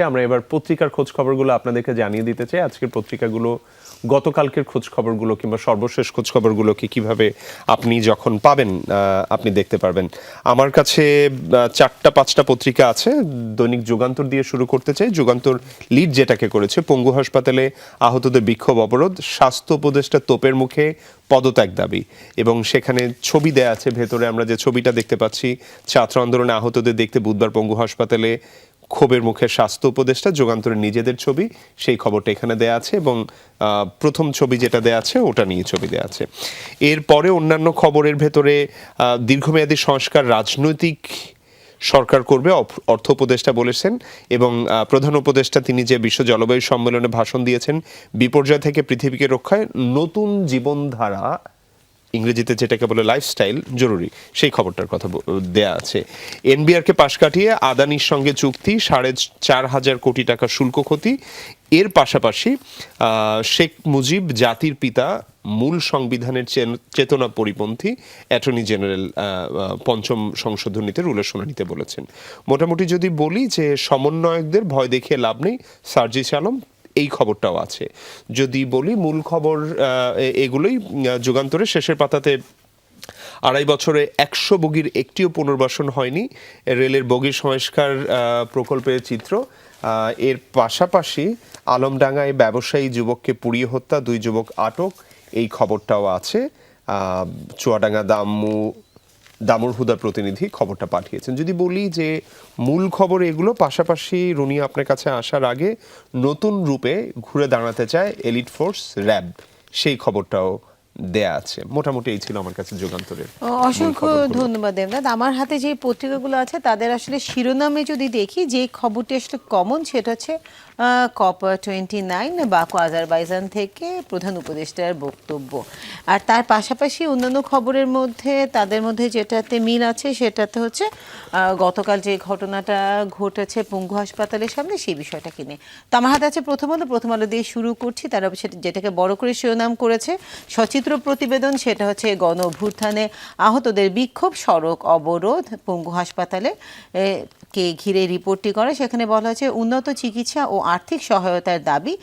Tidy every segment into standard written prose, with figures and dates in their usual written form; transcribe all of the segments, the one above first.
আমরা এবার পত্রিকার খোঁজ খবরগুলো আপনাদেরকে জানিয়ে দিতে চাই। আজকের পত্রিকাগুলো গতকালকের খোঁজ খবরগুলো কিংবা সর্বশেষ খোঁজ খবরগুলোকে কিভাবে আপনি যখন পাবেন আপনি দেখতে পারবেন। আমার কাছে 4-5টা পত্রিকা আছে। দৈনিক যুগান্তর দিয়ে শুরু করতে চাই। যুগান্তর লিড যেটাকে করেছে, পঙ্গু হাসপাতালে আহতদের বিক্ষোভ অবরোধ, স্বাস্থ্য উপদেষ্টা তোপের মুখে পদত্যাগ দাবি, এবং সেখানে ছবি দেয়া আছে। ভেতরে আমরা যে ছবিটা দেখতে পাচ্ছি, ছাত্র আন্দোলনে আহতদের দেখতে বুধবার পঙ্গু হাসপাতালে ক্ষোভের মুখে স্বাস্থ্য উপদেষ্টা। যুগান্তরের নিজেদের ছবি, সেই খবরটা এখানে দেয়া আছে, এবং প্রথম ছবি যেটা দেয়া আছে ওটা নিয়ে ছবি দেয়া আছে। এরপরে অন্যান্য খবরের ভেতরে দীর্ঘমেয়াদী সংস্কার রাজনৈতিক সরকার করবে, অর্থ উপদেষ্টা বলেছেন, এবং প্রধান উপদেষ্টা তিনি যে বিশ্ব জলবায়ু সম্মেলনে ভাষণ দিয়েছেন, বিপর্যয় থেকে পৃথিবীকে রক্ষায় নতুন জীবনধারা, ইংরেজিতে যেটাকে বলে লাইফস্টাইল, জরুরি, সেই খবরটার কথা দেয়া আছে। এনবিআরকে পাশ কাটিয়ে আদানির সঙ্গে চুক্তি, 4,500 কোটি টাকা শুল্ক ক্ষতি। এর পাশাপাশি শেখ মুজিব জাতির পিতা, মূল সংবিধানের চেতনা পরিপন্থী, অ্যাটর্নি জেনারেল পঞ্চম সংশোধনীতে রুলের শুনানিতে বলেছেন। মোটামুটি যদি বলি যে সমন্বয়কদের ভয় দেখিয়ে লাভ নেই, সার্জিস আলম, এই খবরটাও আছে। যদি বলি মূল খবর এগুলোই। যুগান্তরের শেষের পাতাতে 2.5 বছরে 100 বগির একটিও পুনর্বাসন হয়নি, রেলের বগি সংস্কার প্রকল্পের চিত্র। এর পাশাপাশি আলমডাঙ্গায় ব্যবসায়ী যুবককে পুড়িয়ে হত্যা, 2 যুবক আটক, এই খবরটাও আছে। চুয়াডাঙ্গা দামুর হুদার প্রতিনিধি খবরটা পাঠিয়েছেন। যদি বলি যে মূল খবর এগুলো, পাশাপাশি রুনিয়া আপনার কাছে আসার আগে নতুন রূপে ঘুরে দাঁড়াতে চায় এলিট ফোর্স র্যাব, সেই খবরটাও দেয়া আছে। মোটামুটি এই ছিল আমার কাছে যুগান্তরের। অসংখ্য ধন্যবাদ দেবনাথ। আমার হাতে যে পত্রিকাগুলো আছে তাদের আসলে শিরোনামে যদি দেখি, যে খবরটি আসলে কমন সেটা হচ্ছে COP29 বাকু আজারবাইজান থেকে প্রধান উপদেষ্টার বক্তব্য। আর তার পাশাপাশি অন্যান্য খবরের মধ্যে তাদের মধ্যে যেটাতে মিল আছে সেটাতে হচ্ছে গতকাল যে ঘটনাটা ঘটেছে পঙ্গু হাসপাতালের সামনে, সেই বিষয়টা কিনে। তো আমার হাতে আছে প্রথম আলো দিয়ে শুরু করছি। তারা যেটাকে বড় করে শিরোনাম করেছে সচিত্র প্রতিবেদন, সেটা হচ্ছে গণ অভ্যুত্থানে আহতদের বিক্ষোভ, সড়ক অবরোধ, পঙ্গু হাসপাতালে কে ঘিরে রিপোর্টটি করে। সেখানে বলা হয়েছে উন্নত চিকিৎসা ও আর্থিক সহায়তার দাবি,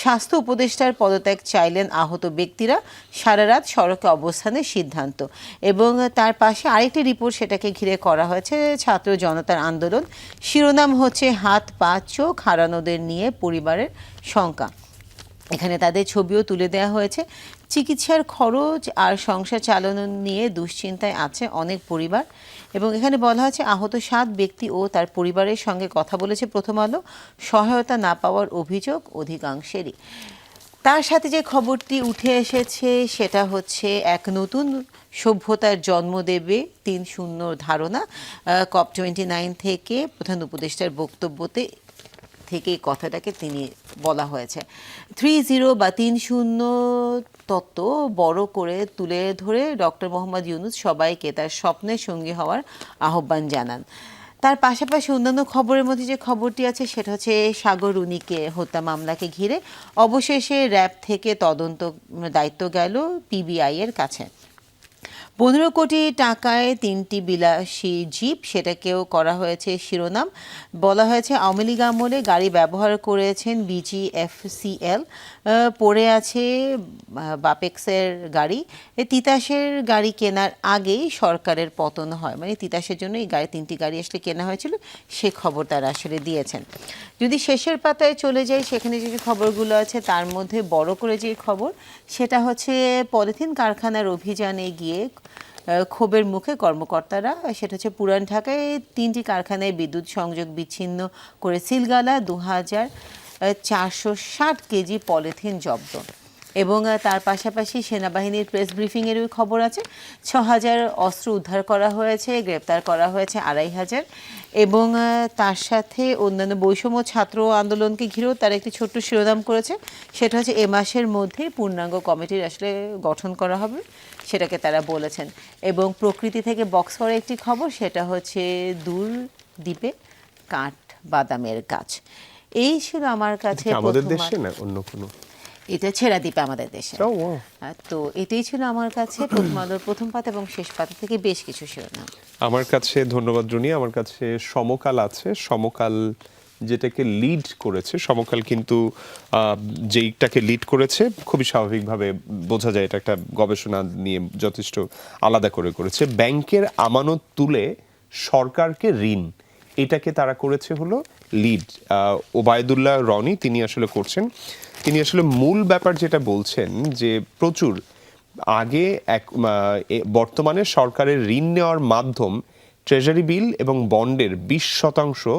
স্বাস্থ্য উপদেষ্টার পদত্যাগ চাইলেন আহত ব্যক্তিরা, সারা রাত সড়কে অবস্থানের সিদ্ধান্ত। এবং তার পাশে আরেকটি রিপোর্ট সেটাকে ঘিরে করা হয়েছে ছাত্র জনতার আন্দোলন, শিরোনাম হচ্ছে হাত পা চোখ হারানোদের নিয়ে পরিবারের শঙ্কা। এখানে তাদের ছবিও তুলে দেওয়া হয়েছে। চিকিৎসার খরচ আর সংসার চালানো নিয়ে দুশ্চিন্তায় আছে অনেক পরিবার। এবং এখানে বলা হয়েছে আহত 7 ব্যক্তি ও তার পরিবারের সঙ্গে কথা বলেছে প্রথম আলো, সহায়তা না পাওয়ার অভিযোগ অধিকাংশেরই। তার সাথে যে খবরটি উঠে এসেছে সেটা হচ্ছে এক নতুন সভ্যতার জন্ম দেবে 3-0 ধারণা। COP29 থেকে প্রধান উপদেষ্টার বক্তব্যতে থেকে কথাটাকে তিনি বলা হয়েছে। 3-0 বা 3-0 তত্ত্ব বড় করে তুলে ধরে ডক্টর মোহাম্মদ ইউনূস সবাইকে তার স্বপ্নের সঙ্গী হওয়ার আহ্বান জানান। তার পাশাপাশি অন্যান্য খবরের মধ্যে যে খবরটি আছে সেটা হচ্ছে সাগর রুনিকে হত্যা মামলাকে ঘিরে অবশেষে র্যাব থেকে তদন্ত দায়িত্ব গেল পিবিআই এর কাছে। 15 কোটি টাকায় 3টি বিলাসী জিপ, সেটাকেও করা হয়েছে শিরোনাম। বলা হয়েছে আওয়ামী লীগ আমলে গাড়ি ব্যবহার করেছেন BGFCL, পড়ে আছে বাপেক্সের গাড়ি। তিতাসের গাড়ি কেনার আগেই সরকারের পতন হয়, মানে তিতাসের জন্য এই 3টি গাড়ি আসলে কেনা হয়েছিল, সে খবর তারা আসলে দিয়েছেন। যদি শেষের পাতায় চলে যাই, সেখানে যে খবরগুলো আছে তার মধ্যে বড় করে যে খবর সেটা হচ্ছে পলিথিন কারখানার অভিযানে গিয়ে ক্ষোভের মুখে কর্মকর্তারা। সেটা হচ্ছে পুরান ঢাকায় 3টি কারখানায় বিদ্যুৎ সংযোগ বিচ্ছিন্ন করে সিলগালা, 2,460 কেজি পলিথিন জব্দ। এবং তার পাশাপাশি সেনাবাহিনীর প্রেস ব্রিফিংয়েরও খবর আছে। 6,000 অস্ত্র উদ্ধার করা হয়েছে, গ্রেপ্তার করা হয়েছে 2,500। এবং তার সাথে অন্যান্য বৈষম্য ছাত্র আন্দোলনকে ঘিরেও তারা একটি ছোট্ট শিরোনাম করেছে, সেটা হচ্ছে এ মাসের মধ্যে পূর্ণাঙ্গ কমিটির আসলে গঠন করা হবে, সেটাকে তারা বলেছেন। এবং প্রকৃতি থেকে বক্স করা একটি খবর, সেটা হচ্ছে দূর দ্বীপে কাঠ বাদামের গাছ। এই ছিল আমার কাছে আমাদের দেশে না অন্য কোনো, এটা ছেড়া দ্বীপে আমাদের দেশে। তো এটাই ছিল আমার কাছে প্রথম আলোর প্রথম পাতা এবং শেষ পাতা থেকে বেশ কিছু শিরোনাম। আমার কাছে ধন্যবাদ রুনি। আমার কাছে সমকাল আছে, সমকাল যেটাকে লিড করেছে, সমকাল কিন্তু যেইটাকে লিড করেছে খুবই স্বাভাবিকভাবে বোঝা যায় এটা একটা গবেষণা নিয়ে যথেষ্ট আলাদা করে করেছে। ব্যাংকের আমানত তুলে সরকারকে ঋণ, এটাকে তারা করেছে হলো লিড। ওবায়দুল্লাহ রনি তিনি আসলে করছেন, তিনি আসলে মূল ব্যাপার যেটা বলছেন যে প্রচুর আগে বর্তমানে সরকারের ঋণ নেওয়ার মাধ্যম ট্রেজারি বিল এবং বন্ডের 20%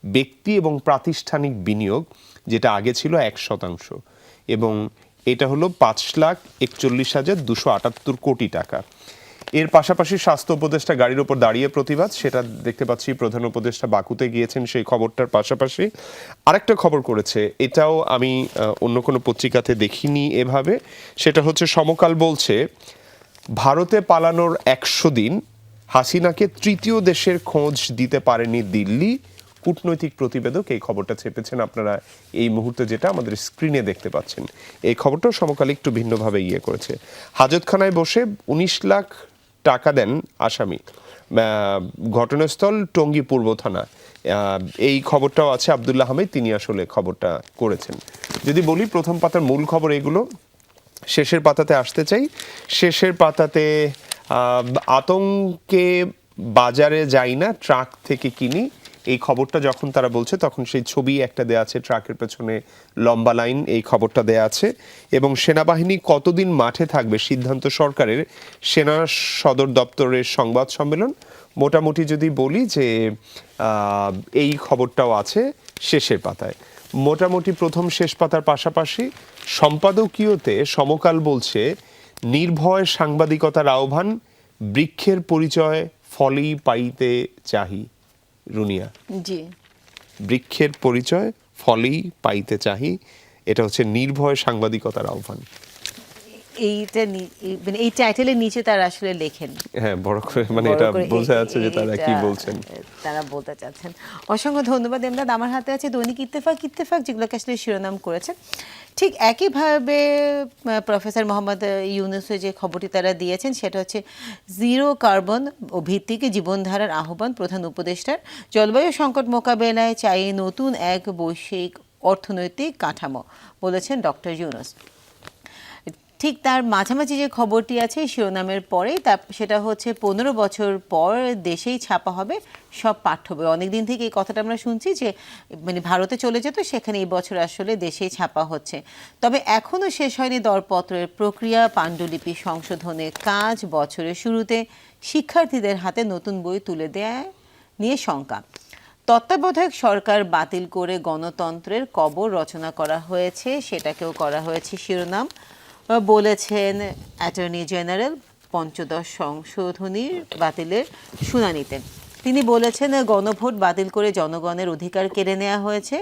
ব্যক্তি এবং প্রাতিষ্ঠানিক বিনিয়োগ, যেটা আগে ছিল 1%, এবং এটা হলো 5,41,278 কোটি টাকা। এর পাশাপাশি স্বাস্থ্য উপদেষ্টা গাড়ির ওপর দাঁড়িয়ে প্রতিবাদ, সেটা দেখতে পাচ্ছি প্রধান উপদেষ্টা বাকুতে গিয়েছেন সেই খবরটার পাশাপাশি আরেকটা খবর করেছে, এটাও আমি অন্য কোনো পত্রিকাতে দেখিনি এভাবে, সেটা হচ্ছে সমকাল বলছে ভারতে পালানোর 100 দিন, হাসিনাকে তৃতীয় দেশের খোঁজ দিতে পারেনি দিল্লি, কূটনৈতিক প্রতিবেদক। এই খবরটা ছেপেছেন আপনারা এই মুহূর্তে যেটা আমাদের স্ক্রিনে দেখতে পাচ্ছেন। এই খবরটাও সমকালে একটু ভিন্নভাবে করেছে। হাজতখানায় বসে 19 লাখ টাকা দেন আসামি, ঘটনাস্থল টঙ্গী পূর্ব থানা। এই খবরটাও আছে, আব্দুল্লাহ আহমেদ তিনি আসলে খবরটা করেছেন। যদি বলি প্রথম পাতার মূল খবর এগুলো, শেষের পাতাতে আসতে চাই। শেষের পাতাতে আতঙ্কে বাজারে যাই না, ট্রাক থেকে কিনি, এই খবরটা যখন তারা বলছে তখন সেই ছবি একটা দেয়া আছে, ট্রাকের পেছনে লম্বা লাইন, এই খবরটা দেয়া আছে। এবং সেনাবাহিনী কতদিন মাঠে থাকবে সিদ্ধান্ত সরকারের, সেনা সদর দপ্তরের সংবাদ সম্মেলন। মোটামুটি যদি বলি যে এই খবরটাও আছে শেষের পাতায়। মোটামুটি প্রথম শেষ পাতার পাশাপাশি সম্পাদকীয়তে সমকাল বলছে নির্ভয় সাংবাদিকতার আহ্বান, বৃক্ষের পরিচয় ফলই পাইতে চাহি। রুনিয়া, জি, বৃক্ষের পরিচয় ফলই পাইতে চাহি, এটা হচ্ছে নির্ভয় সাংবাদিকতার আহ্বান। মানে এই টাইটেলের নিচে তারা আসলে লেখেন, হ্যাঁ বড় করে, মানে এটা বোঝা যাচ্ছে যে তারা কি বলছেন, তারা বলতে চাচ্ছেন। অসংখ্য ধন্যবাদ এমদাদ। আমার হাতে আছে দৈনিক ইত্তেফাক যেগুলোকে আসলে শিরোনাম করেছে। ঠিক একইভাবে প্রফেসর মোহাম্মদ ইউনুসের যে খবরটি তারা দিয়েছেন সেটা হচ্ছে জিরো কার্বন ও ভিত্তিক জীবনধারার আহ্বান প্রধান উপদেষ্টার, জলবায়ু সংকট মোকাবেলায় চাই নতুন এক বৈশ্বিক অর্থনৈতিক কাঠামো, বলেছেন ডক্টর ইউনুস। ঠিক তার মাঝামাঝি যে খবরটি আছে শিরোনামের পরেই, সেটা হচ্ছে 15 বছর পর দেশেই ছাপা হবে সব পাঠ্য বই। অনেকদিন থেকে এই কথাটা আমরা শুনছি যে মানে ভারতে চলে যেত, সেখানে এই বছর আসলে দেশেই ছাপা হচ্ছে। তবে এখনও শেষ হয়নি দরপত্রের প্রক্রিয়া, পাণ্ডুলিপি সংশোধনের কাজ। বছরের শুরুতে শিক্ষার্থীদের হাতে নতুন বই তুলে দেয় নিয়ে শঙ্কা। তত্ত্বাবধায়ক সরকার বাতিল করে গণতন্ত্রের কবর রচনা করা হয়েছে, সেটাকেও করা হয়েছে শিরোনাম। বলেছেন অ্যাটর্নি জেনারেল পঞ্চদশ সংশোধনীর বাতিলের শুনানিতে। তিনি বলেছেন গণভোট বাতিল করে জনগণের অধিকার কেড়ে নেওয়া হয়েছে।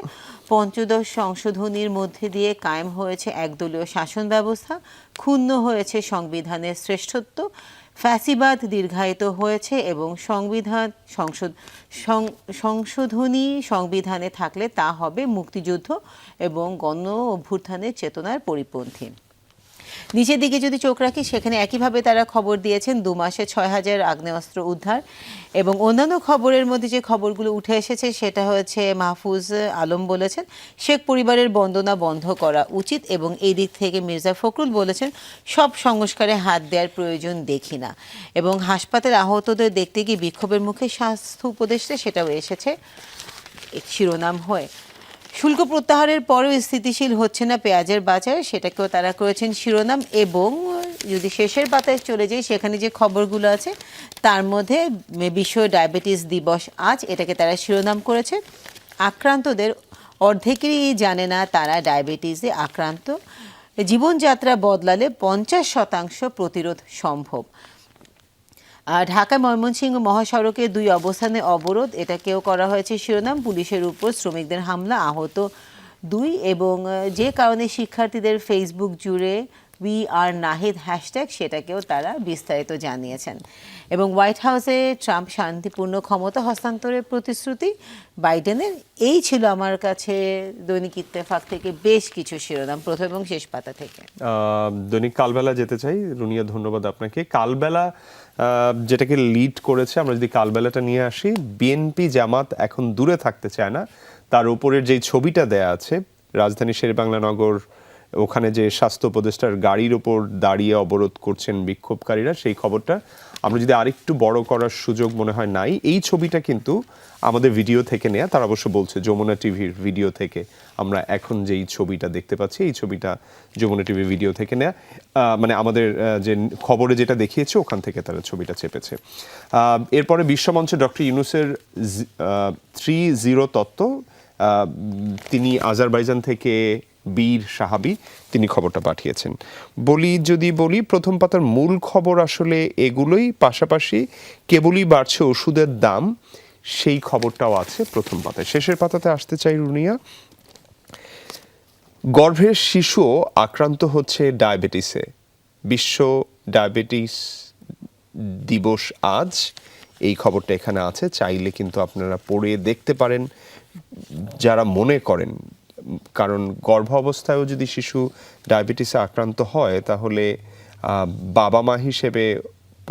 পঞ্চদশ সংশোধনীর মধ্যে দিয়ে কায়েম হয়েছে একদলীয় শাসন ব্যবস্থা, ক্ষুণ্ণ হয়েছে সংবিধানের শ্রেষ্ঠত্ব, ফ্যাসিবাদ দীর্ঘায়িত হয়েছে এবং সংশোধনী সংবিধানে থাকলে তা হবে মুক্তিযুদ্ধ এবং গণ অভ্যুত্থানের চেতনার পরিপন্থী। নিচের দিকে যদি চোখ রাখি সেখানে একইভাবে তারা খবর দিয়েছেন 2 মাসে 6,000 আগ্নেয়াস্ত্র উদ্ধার। এবং অন্যান্য খবরের মধ্যে যে খবরগুলো উঠে এসেছে সেটা হচ্ছে মাহফুজ আলম বলেছেন শেখ পরিবারের বন্দনা বন্ধ করা উচিত, এবং এই দিক থেকে মির্জা ফখরুল বলেছেন সব সংস্কারে হাত দেওয়ার প্রয়োজন দেখি না। এবং হাসপাতালে আহতদের দেখতে গিয়ে বিক্ষোভের মুখে স্বাস্থ্য উপদেষ্টা, সেটাও এসেছে শিরোনাম হয়ে। শুল্ক প্রত্যাহারের পরেও স্থিতিশীল হচ্ছে না পেঁয়াজের বাজার, সেটাকেও তারা করেছেন শিরোনাম। এবং যদি শেষের পাতায় চলে যাই সেখানে যে খবরগুলো আছে তার মধ্যে বিশ্ব ডায়াবেটিস দিবস আজ, এটাকে তারা শিরোনাম করেছে। আক্রান্তদের অর্ধেকেরই জানে না তারা ডায়াবেটিসে আক্রান্ত, জীবনযাত্রা বদলালে 50% প্রতিরোধ সম্ভব। ঢাকা ময়মনসিংহ মহাসড়কে 2 অবস্থানে অবরোধ, এটাকেও করা হয়েছে শিরোনাম। পুলিশের উপর শ্রমিকদের হামলা, আহত 2। এবং যে কারণে শিক্ষার্থীদের ফেসবুক জুড়ে উই আর নাহিদ হ্যাশট্যাগ, সেটাকেও তারা বিস্তারিত জানিয়েছেন। এবং হোয়াইট হাউসে ট্রাম্প শান্তিপূর্ণ ক্ষমতা হস্তান্তরের প্রতিশ্রুতি বাইডেনের। এই ছিল আমার কাছে দৈনিক ইত্তেফাক থেকে বেশ কিছু শিরোনাম প্রথম এবং শেষ পাতা থেকে। দৈনিক কালবেলা যেতে চাই। রুনিয়া, ধন্যবাদ আপনাকে। কালবেলা যেটাকে লিড করেছে, আমরা যদি কালবেলাটা নিয়ে আসি, বিএনপি জামাত এখন দূরে থাকতে চায় না, তার উপরের যেই ছবিটা দেয়া আছে রাজধানী শেরেবাংলা নগর, ওখানে যে স্বাস্থ্য উপদেষ্টার গাড়ির ওপর দাঁড়িয়ে অবরোধ করছেন বিক্ষোভকারীরা, সেই খবরটা আমরা যদি আরেকটু বড় করার সুযোগ মনে হয় নাই। এই ছবিটা কিন্তু আমাদের ভিডিও থেকে নেয়া, তারা অবশ্য বলছে যমুনা টিভির ভিডিও থেকে আমরা এখন যেই ছবিটা দেখতে পাচ্ছি এই ছবিটা যমুনা টিভির ভিডিও থেকে নেয়া, মানে আমাদের যে খবরে যেটা দেখিয়েছে ওখান থেকে তারা ছবিটা চেপেছে। এরপরে বিশ্বমঞ্চে ডক্টর ইউনূসের 3-0 তত্ত্ব, তিনি আজারবাইজান থেকে বীর সাহাবী, তিনি খবরটা পাঠিয়েছেন। বলি প্রথম পাতার মূল খবর আসলে এগুলোই, পাশাপাশি কেবলই বাড়ছে ওষুধের দাম, সেই খবরটাও আছে প্রথম পাতায়। শেষের পাতাতে আসতে চাই রুনিয়া, গর্ভের শিশুও আক্রান্ত হচ্ছে ডায়াবেটিসে, বিশ্ব ডায়াবেটিস দিবস আজ, এই খবরটা এখানে আছে, চাইলে কিন্তু আপনারা পড়ে দেখতে পারেন যারা মনে করেন, কারণ গর্ভ অবস্থায়ও যদি শিশু ডায়াবেটিসে আক্রান্ত হয় তাহলে বাবা মা হিসেবে,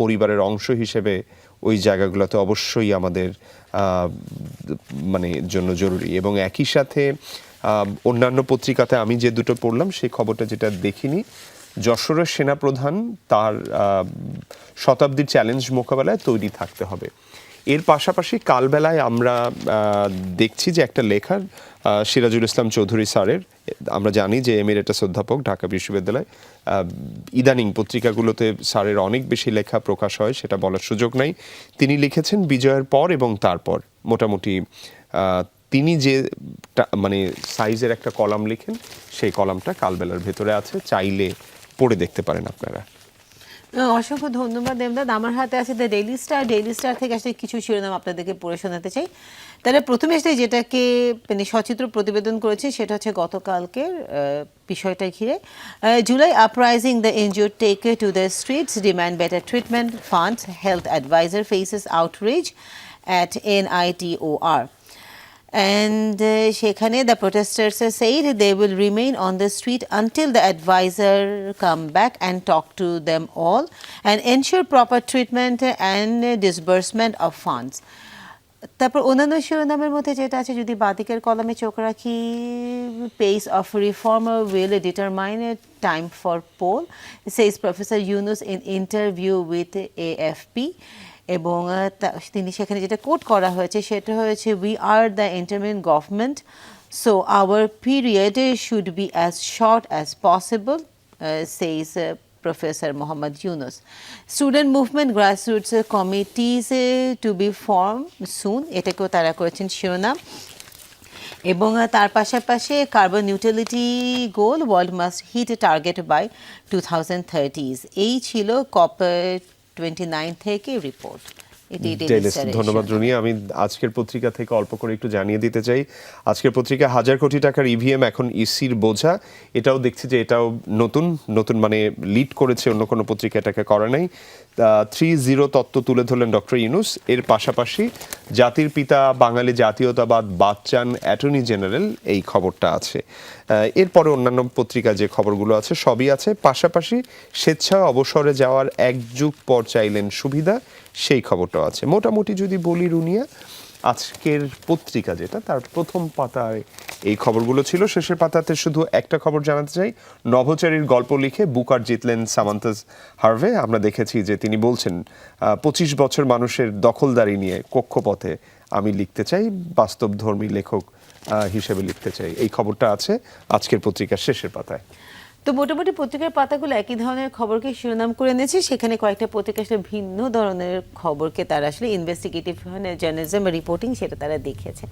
পরিবারের অংশ হিসেবে ওই জায়গাগুলোতে অবশ্যই আমাদের মানে জন্য জরুরি। এবং একই সাথে অন্যান্য পত্রিকাতে আমি যে দুটো পড়লাম সেই খবরটা যেটা দেখিনি, যশোরের সেনাপ্রধান তার শতাব্দীর চ্যালেঞ্জ মোকাবেলায় তৈরি থাকতে হবে। এর পাশাপাশি কালবেলায় আমরা দেখছি যে একটা লেখা সিরাজুল ইসলাম চৌধুরী স্যারের, আমরা জানি যে এমিরেটাস অধ্যাপক ঢাকা বিশ্ববিদ্যালয়, ইদানিং পত্রিকাগুলোতে স্যারের অনেক বেশি লেখা প্রকাশ হয়, সেটা বলার সুযোগ নাই। তিনি লিখেছেন বিজয়ের পর এবং তারপর, মোটামুটি তিনি যে মানে সাইজের একটা কলাম লিখেন সেই কলামটা কালবেলার ভেতরে আছে, চাইলে পড়ে দেখতে পারেন আপনারা। অসংখ্য ধন্যবাদ দেবনাথ। আমার হাতে আছে the daily star. Daily star থেকে আসলে কিছু শিরোনাম আপনাদেরকে পড়ে শোনাতে চাই। তাহলে প্রথমে আসলে যেটাকে মানে সচিত্র প্রতিবেদন করেছে সেটা হচ্ছে গতকালকের বিষয়টা ঘিরে, July uprising, the injured take to the streets, demand better treatment, funds, health adviser faces outreach at NITOR. And সেখানে the protesters said they will remain on the street until the advisor come back and talk to them all and ensure proper treatment and disbursement of funds. তারপর অন্যান্য শিরোনামের মধ্যে যেটা আছে, যদি বাদিকের কলমে চোখ রাখি, pace of reform will determine time for poll, says Professor Yunus in interview with AFP. এবং তিনি সেখানে যেটা কোট করা হয়েছে সেটা হয়েছে, we are the interim government, so our period should be as short as possible, says professor Mohammad Yunus. Student movement grassroots committees to be form soon, এটাকেও তারা করেছেন শিরোনাম। এবং তার পাশাপাশি carbon neutrality goal, world must hit target by 2030s। এই ছিল COP29 থেকে রিপোর্ট। ধন্যবাদ রুনি। আমি আজকের পত্রিকা থেকে অল্প করে একটু জানিয়ে দিতে চাই, আজকের পত্রিকা 1000 কোটি টাকার ইভিএম এখন ইসির বোঝা, এটাও দেখছি যে এটাও নতুন মানে লিড করেছে, অন্য কোনো পত্রিকা এটাকে করে নাই। 3-0 তত্ত্ব তুলে ধরলেন ডক্টর ইউনুস। এর পাশাপাশি জাতির পিতা বাঙালি জাতীয়তাবাদ বাচ্চান অ্যাটর্নি জেনারেল, এই খবরটা আছে। এরপরে অন্যান্য পত্রিকা যে খবরগুলো আছে সবই আছে, পাশাপাশি স্বেচ্ছায় অবসরে যাওয়ার 1 যুগ পর চাইলেন সুবিধা, সেই খবরটাও আছে। মোটামুটি যদি বলি রুনিয়া, আজকের পত্রিকা যেটা তার প্রথম পাতায় এই খবরগুলো ছিল। শেষের পাতাতে শুধু একটা খবর জানাতে চাই, নভোচারীর গল্প লিখে বুকার জিতলেন সামান্থা হার্ভে। আমরা দেখেছি যে তিনি বলছেন 25 বছর মানুষের দখলদারি নিয়ে কক্ষপথে আমি লিখতে চাই, বাস্তবধর্মী লেখক হিসেবে লিখতে চাই, এই খবরটা আছে আজকের পত্রিকার শেষের পাতায়। তো মোটামুটি পত্রিকার পাতাগুলো একই ধরনের খবরকে শিরোনাম করে নিয়েছে, সেখানে কয়েকটা পত্রিকা আসলে ভিন্ন ধরনের খবরকে তারা আসলে ইনভেস্টিগেটিভ জার্নালিজম রিপোর্টিং সেটা তারা দেখিয়েছে।